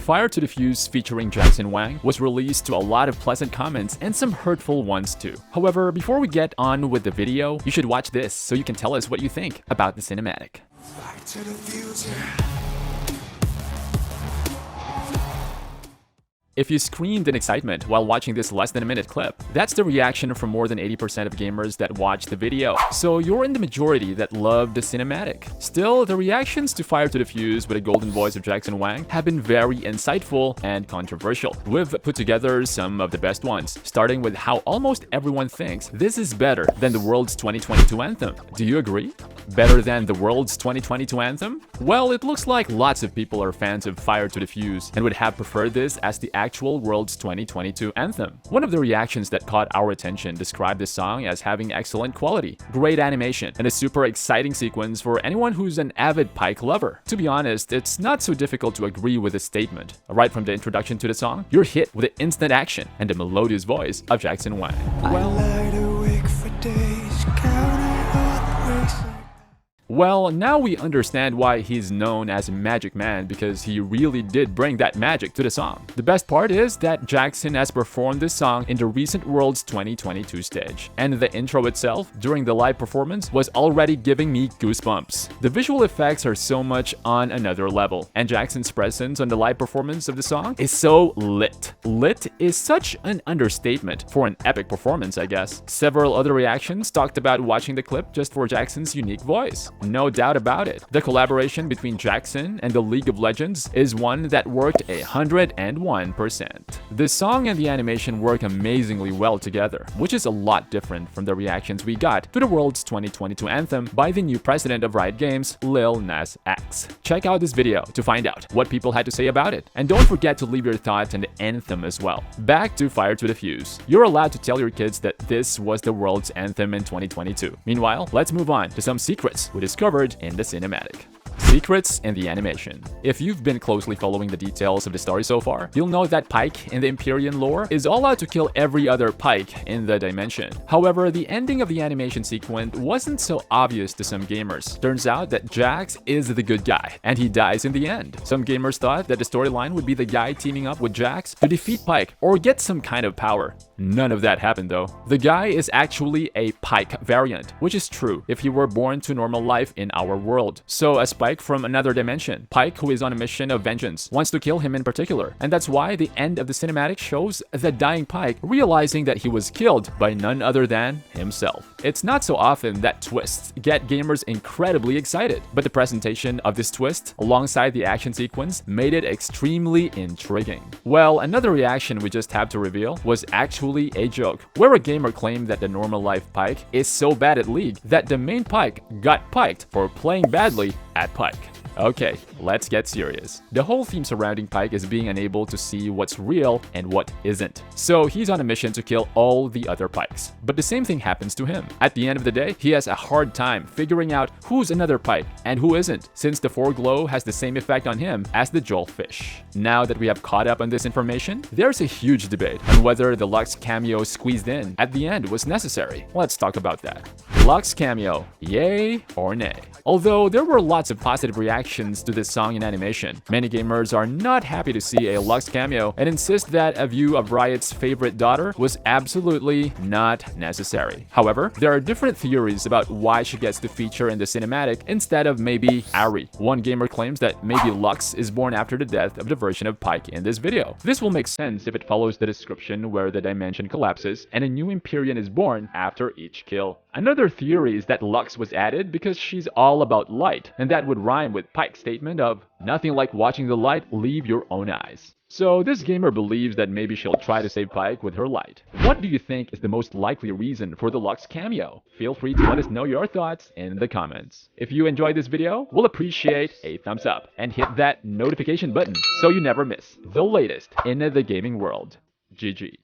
Fire to the Fuse featuring Jackson Wang was released to a lot of pleasant comments and some hurtful ones too. However, before we get on with the video, you should watch this so you can tell us what you think about the cinematic. Back to the future. If you screamed in excitement while watching this less than a minute clip, that's the reaction from more than 80% of gamers that watched the video, so you're in the majority that loved the cinematic. Still, the reactions to Fire to the Fuse with the golden voice of Jackson Wang have been very insightful and controversial. We've put together some of the best ones, starting with how almost everyone thinks this is better than the world's 2022 anthem. Do you agree? Better than the world's 2022 anthem? Well, it looks like lots of people are fans of Fire to the Fuse and would have preferred this as the actual world's 2022 anthem. One of the reactions that caught our attention described the song as having excellent quality, great animation, and a super exciting sequence for anyone who's an avid pyke lover. To be honest, it's not so difficult to agree with this statement. Right from the introduction to the song, you're hit with the instant action and the melodious voice of Jackson Wang. Well, now we understand why he's known as Magic Man, because he really did bring that magic to the song. The best part is that Jackson has performed this song in the recent World's 2022 stage, and the intro itself during the live performance was already giving me goosebumps. The visual effects are so much on another level, and Jackson's presence on the live performance of the song is so lit. Lit is such an understatement for an epic performance, I guess. Several other reactions talked about watching the clip just for Jackson's unique voice. No doubt about it. The collaboration between Jackson and the League of Legends is one that worked 101%. The song and the animation work amazingly well together, which is a lot different from the reactions we got to the world's 2022 anthem by the new president of Riot Games, Lil Nas X. Check out this video to find out what people had to say about it, and don't forget to leave your thoughts on the anthem as well. Back to Fire to the Fuse. You're allowed to tell your kids that this was the world's anthem in 2022. Meanwhile, let's move on to some secrets we discovered in the cinematic. Secrets in the animation. If you've been closely following the details of the story so far, you'll know that Pyke in the Empyrean lore is all out to kill every other Pyke in the dimension. However, the ending of the animation sequence wasn't so obvious to some gamers. Turns out that Jax is the good guy, and he dies in the end. Some gamers thought that the storyline would be the guy teaming up with Jax to defeat Pyke or get some kind of power. None of that happened though. The guy is actually a pyke variant, which is true if he were born to normal life in our world. So as Pyke from another dimension, Pyke, who is on a mission of vengeance, wants to kill him in particular, and that's why the end of the cinematic shows the dying Pyke realizing that he was killed by none other than himself. It's not so often that twists get gamers incredibly excited, but the presentation of this twist alongside the action sequence made it extremely intriguing. Well, another reaction we just have to reveal was actually a joke, where a gamer claimed that the normal life Pyke is so bad at League that the main Pyke got piked for playing badly at Pyke. Okay, let's get serious. The whole theme surrounding Pyke is being unable to see what's real and what isn't. So he's on a mission to kill all the other Pykes. But the same thing happens to him. At the end of the day, he has a hard time figuring out who's another Pyke and who isn't, since the foreglow has the same effect on him as the Jolfish. Now that we have caught up on this information, there's a huge debate on whether the Lux Cameo squeezed in at the end was necessary. Let's talk about that. Lux Cameo, yay or nay? Although there were lots of positive reactions to this song in animation, many gamers are not happy to see a Lux Cameo and insist that a view of Riot's favorite daughter was absolutely not necessary. However, there are different theories about why she gets to feature in the cinematic instead of maybe Ari. One gamer claims that maybe Lux is born after the death of the version of Pyke in this video. This will make sense if it follows the description where the dimension collapses and a new Empyrean is born after each kill. Another theory is that Lux was added because she's all about light, and that would rhyme with Pyke's statement of "Nothing like watching the light leave your own eyes." So this gamer believes that maybe she'll try to save Pyke with her light. What do you think is the most likely reason for the Lux Cameo? Feel free to let us know your thoughts in the comments. If you enjoyed this video, we'll appreciate a thumbs up and hit that notification button so you never miss the latest in the gaming world. GG.